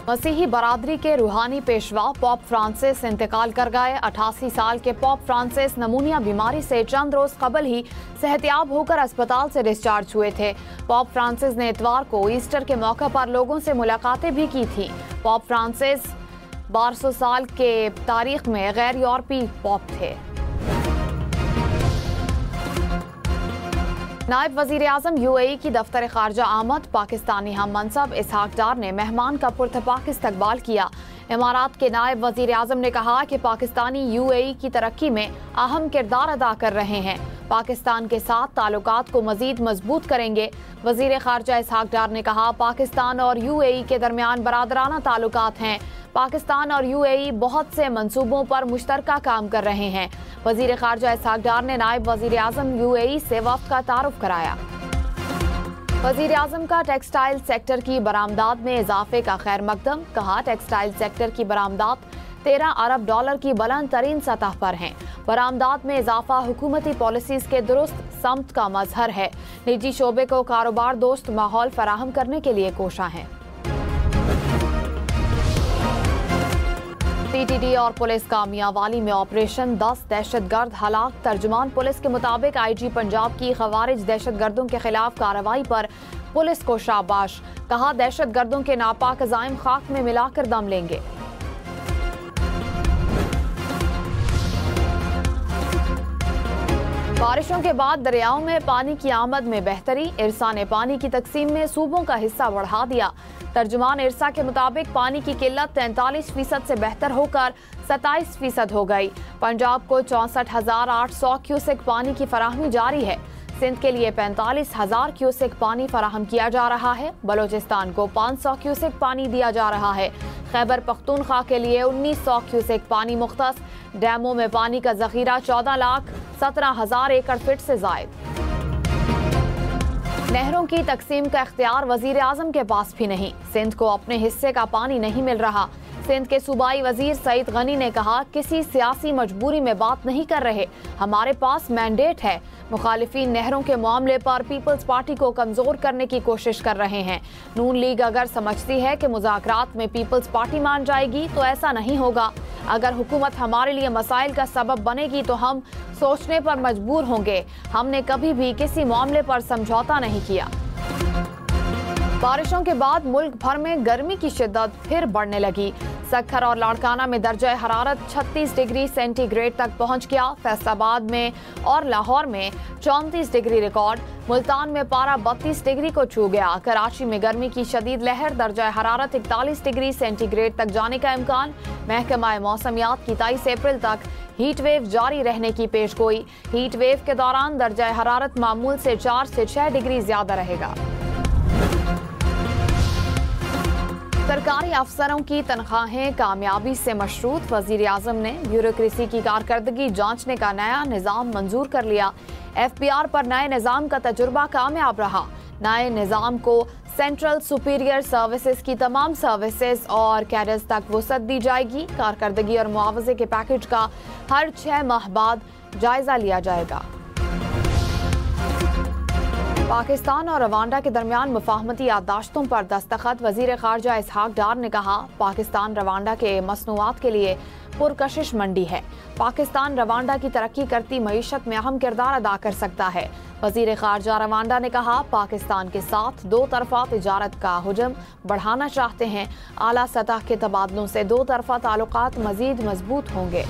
मसीही बरादरी के रूहानी पेशवा पॉप फ्रांसिस इंतकाल कर गए। 88 साल के पॉप फ्रांसिस नमूनिया बीमारी से चंद रोज कबल ही सेहतियाब होकर अस्पताल से डिस्चार्ज हुए थे। पॉप फ्रांसिस ने इतवार को ईस्टर के मौके पर लोगों से मुलाकातें भी की थी। पॉप फ्रांसिस 1200 साल के तारीख में गैर यूरोपीय पॉप थे। नायब वजीर आजम UAE की दफ्तर खारजा आमद पाकिस्तानी हम मनसब इसहाक डार ने मेहमान का पुरतपाक इस्तकबाल किया। इमारात के नायब वजीर आजम ने कहा कि पाकिस्तानी UAE की तरक्की में अहम किरदार अदा कर रहे हैं, पाकिस्तान के साथ ताल्लुकात को मजीद मजबूत करेंगे। वजीर खारजा इसहाक डार ने कहा, पाकिस्तान और UAE के दरमियान बरादराना ताल्लुकात हैं। पाकिस्तान और UAE बहुत से मंसूबों पर मुश्तरका काम कर रहे हैं। वजीर खारजा इसहाक डार ने नायब वजीर आजम UAE से वफ्द का तारुफ कराया। वजीर आजम का टेक्सटाइल सेक्टर की बरामदात में इजाफे का खैर मकदम। कहा, टेक्सटाइल सेक्टर की बरामदात 13 अरब डॉलर की बुलंद तरीन सतह पर हैं। बरामदात में इजाफा हुकूमती पॉलिसीज के दुरुस्त समत का मजहर है। निजी शोबे को कारोबार दोस्त माहौल फराहम करने के लिए कोशा है। TTD और पुलिस का मियांवाली में ऑपरेशन 10 दहशतगर्द हलाक। तर्जुमान पुलिस के मुताबिक IG पंजाब की खवारिज दहशतगर्दों के खिलाफ कार्रवाई पर पुलिस को शाबाश। कहा, दहशतगर्दों के नापाक अज़ाइम खाक में मिलाकर दम लेंगे। बारिशों के बाद दरियाओं में पानी की आमद में बेहतरी। इरसा ने पानी की तकसीम में सूबों का हिस्सा बढ़ा दिया। तर्जुमान इरसा के मुताबिक पानी की किल्लत 43% से बेहतर होकर 27% हो गई। पंजाब को 64,800 क्यूसेक पानी की फराहमी जारी है। सिंध के लिए 45,000 क्यूसेक पानी फराहम किया जा रहा है। बलोचिस्तान को 500 क्यूसेक पानी दिया जा रहा है। खैबर पख्तूनख्वा के लिए 1900 क्यूसेक पानी मुख्तस। डैमों में पानी का जखीरा 14,17,000 एकड़ फीट से जायद। नहरों की तकसीम का इख्तियार वजीर आजम के पास भी नहीं। सिंध को अपने हिस्से का पानी नहीं मिल रहा। सिंध के सूबाई वजीर सईद गनी ने कहा, किसी सियासी मजबूरी में बात नहीं कर रहे, हमारे पास मैंडेट है। मुखालिफिन नहरों के मामले पर पीपल्स पार्टी को कमजोर करने की कोशिश कर रहे हैं। नून लीग अगर समझती है कि मुज़ाकरात में पीपल्स पार्टी मान जाएगी तो ऐसा नहीं होगा। अगर हुकूमत हमारे लिए मसाइल का सबब बनेगी तो हम सोचने पर मजबूर होंगे। हमने कभी भी किसी मामले पर समझौता नहीं किया। बारिशों के बाद मुल्क भर में गर्मी की शिद्दत फिर बढ़ने लगी। सक्खर और लाड़काना में दर्जा हरारत 36 डिग्री सेंटीग्रेड तक पहुंच गया। फैसलाबाद में और लाहौर में 34 डिग्री रिकॉर्ड। मुल्तान में पारा 32 डिग्री को छू गया। कराची में गर्मी की शदीद लहर, दर्जा हरारत 41 डिग्री सेंटीग्रेड तक जाने का इम्कान। महकमा मौसमियात की 23 अप्रैल तक हीट वेव जारी रहने की पेशगोई। हीट वेव के दौरान दर्जा हरारत मामूल से 4 से 6 डिग्री ज्यादा रहेगा। सरकारी अफसरों की तनख्वाहें कामयाबी से मशरूत। वजीर आजम ने ब्यूरोक्रेसी की कारकर्दगी जांचने का नया निज़ाम मंजूर कर लिया। FPR पर नए निज़ाम का तजुर्बा कामयाब रहा। नए निज़ाम को सेंट्रल सुपीरियर सर्विसेज की तमाम सर्विसेज और कैडर्स तक वसअत दी जाएगी। कारकर्दगी और मुआवजे के पैकेज का हर 6 माह बाद जायजा लिया जाएगा। पाकिस्तान और रवांडा के दरमियान मुफाहमती याददाश्तों पर दस्तखत। वजीर खारजा इसहाक डार ने कहा, पाकिस्तान रवांडा के मसनूआत के लिए पुरकशिश मंडी है। पाकिस्तान रवांडा की तरक्की करती मईशत में अहम किरदार अदा कर सकता है। वजीर खारजा रवांडा ने कहा, पाकिस्तान के साथ दो तरफा तिजारत का हुजम बढ़ाना चाहते हैं। आला सतह के तबादलों से दो तरफा ताल्लुकात मजीद मजबूत होंगे।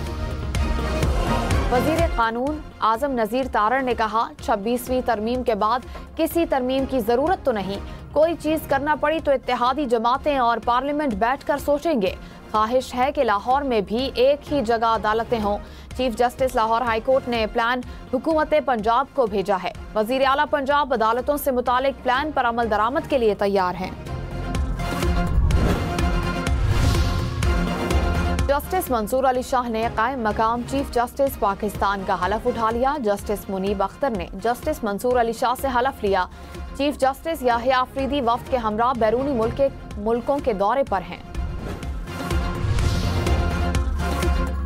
वजीर कानून आजम नज़ीर तारड़ ने कहा, 26वीं तरमीम के बाद किसी तरमीम की जरूरत तो नहीं। कोई चीज करना पड़ी तो इत्तेहादी जमातें और पार्लियामेंट बैठकर सोचेंगे। ख्वाहिश है कि लाहौर में भी एक ही जगह अदालतें हों। Chief justice Lahore high court ने प्लान हुकूमत पंजाब को भेजा है। वजीर आला पंजाब अदालतों से मुतालिक प्लान पर अमल दरामद के लिए तैयार हैं। जस्टिस मंसूर अली शाह ने कायम मकाम चीफ जस्टिस पाकिस्तान का हलफ उठा लिया। जस्टिस मुनीब अख्तर ने जस्टिस मंसूर अली शाह से हलफ लिया। चीफ जस्टिस याहिया अफरीदी वफ्द के हमरा बैरूनी मुल्कों के दौरे पर हैं।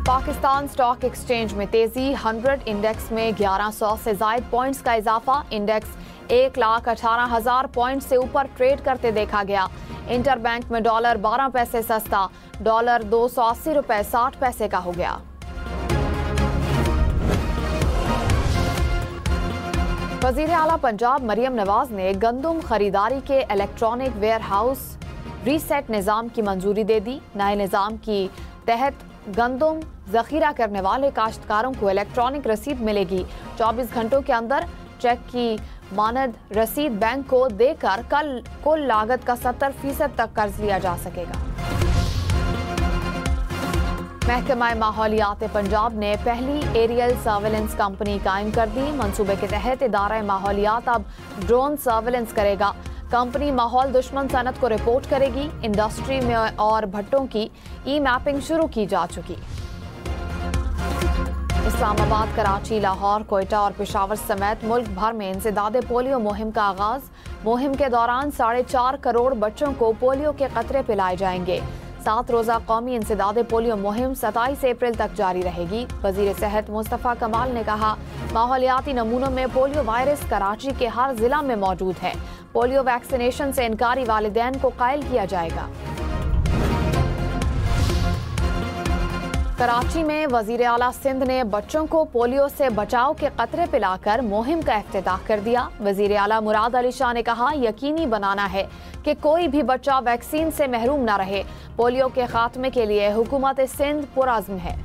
पाकिस्तान स्टॉक एक्सचेंज में तेजी। 100 इंडेक्स में 1100 से जायद पॉइंट्स का इजाफा। इंडेक्स 1,18,000 पॉइंट से ऊपर ट्रेड करते देखा गया। इंटरबैंक में डॉलर 12 पैसे सस्ता, डॉलर 280 रुपए 60 पैसे का हो गया। वजीर आला पंजाब मरियम नवाज ने गंदम खरीदारी के इलेक्ट्रॉनिक वेयर हाउस रीसेट निज़ाम की मंजूरी दे दी। नए निज़ाम की तहत गंदम जखीरा करने वाले काश्तकारों को इलेक्ट्रॉनिक रसीद मिलेगी। 24 घंटों के अंदर चेक की मानद रसीद बैंक को देकर कल कुल लागत का 70% तक कर्ज लिया जा सकेगा। महकमा माहौलियात पंजाब ने पहली एरियल सर्वेलेंस कंपनी कायम कर दी। मंसूबे के तहत इदारा माहौलियात अब ड्रोन सर्वेलेंस करेगा। कंपनी माहौल दुश्मन सनत को रिपोर्ट करेगी। इंडस्ट्री में और भट्टों की ई मैपिंग शुरू की जा चुकी। इस्लामाबाद, कराची, लाहौर, कोयटा और पेशावर समेत मुल्क भर में इंसदादे पोलियो मुहिम का आगाज। मुहिम के दौरान 4.5 करोड़ बच्चों को पोलियो के कतरे पिलाए जाएंगे। 7 रोजा कौमी इंसदादे पोलियो मुहिम 27 अप्रैल तक जारी रहेगी। वजीर सेहत मुस्तफ़ा कमाल ने कहा, माहौलियाती नमूनों में पोलियो वायरस कराची के हर जिला में मौजूद है। पोलियो वैक्सीनेशन से इनकारी वालिदैन को कायल किया जाएगा। कराची में वजीर आला सिंध ने बच्चों को पोलियो से बचाव के कतरे पिलाकर मुहिम का इफ्तिताह कर दिया। वजीर आला मुराद अली शाह ने कहा, यकीनी बनाना है कि कोई भी बच्चा वैक्सीन से महरूम न रहे। पोलियो के खात्मे के लिए हुकूमत सिंध पुरअज़्म है।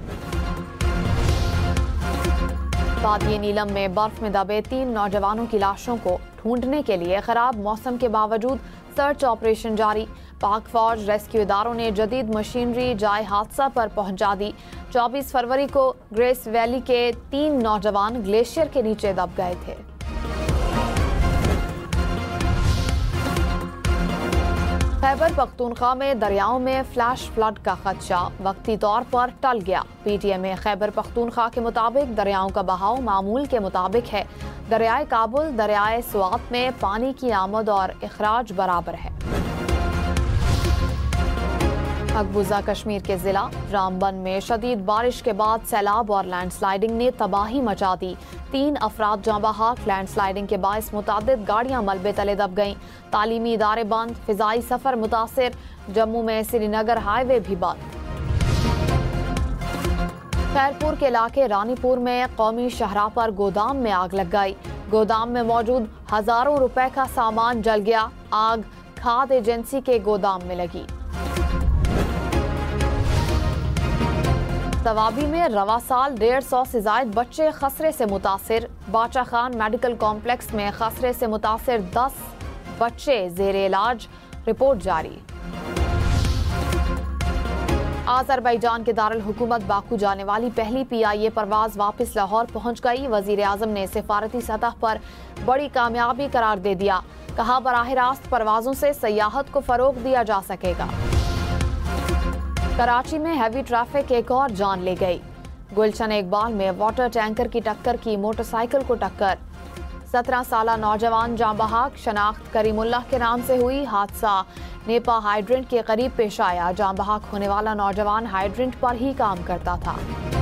वादिये नीलम में बर्फ में दबे 3 नौजवानों की लाशों को ढूंढने के लिए खराब मौसम के बावजूद सर्च ऑपरेशन जारी। पाक फौज रेस्क्यू इदारों ने जदीद मशीनरी जाए हादसा पर पहुंचा दी। 24 फरवरी को ग्रेस वैली के 3 नौजवान ग्लेशियर के नीचे दब गए थे। खैबर पख्तूनख्वा में दरियाओं में फ्लैश फ्लड का खदशा वक्ती तौर पर टल गया। PTM खैबर पख्तूनख्वा के मुताबिक दरियाओं का बहाव मामूल के मुताबिक है। दरियाए काबुल, दरियाए स्वात में पानी की आमद और इखराज बराबर है। मकबूजा कश्मीर के जिला रामबन में शदीद बारिश के बाद सैलाब और लैंडस्लाइडिंग ने तबाही मचा दी। 3 अफराद जाँ बहक। लैंडस्लाइडिंग के बायस मुतादिद गाड़ियां मलबे तले दब गईं। तालीमी इदारे बंद, फिजाई सफर मुतासिर। जम्मू में श्रीनगर हाईवे भी बंद। खैरपुर के इलाके रानीपुर में कौमी शाहराह पर गोदाम में आग लग गई। गोदाम में मौजूद हजारों रुपए का सामान जल गया। आग खाद एजेंसी के गोदाम में लगी। तवाबी में रवा साल 150 से जायद बच्चे खसरे से मुतासिर। बाचा खान मेडिकल कॉम्प्लेक्स में खसरे से मुतासिर 10 बच्चे जेरे इलाज, रिपोर्ट जारी। आज़रबाईजान के दारुल हुकूमत बाकू जाने वाली पहली PIA परवाज वापस लाहौर पहुंच गई। वजीर आजम ने सिफारती सतह पर बड़ी कामयाबी करार दे दिया। कहा, बराह रास्त परवाजों से सयाहत को फरोग दिया जा सकेगा। कराची में हैवी ट्रैफिक एक और जान ले गई। गुलशन इकबाल में वाटर टैंकर की टक्कर की मोटरसाइकिल को टक्कर। 17 साला नौजवान जाँ बहक। शनाख्त करीमुल्लाह के नाम से हुई। हादसा नेपा हाइड्रेंट के करीब पेश आया। जाँ बहक होने वाला नौजवान हाइड्रेंट पर ही काम करता था।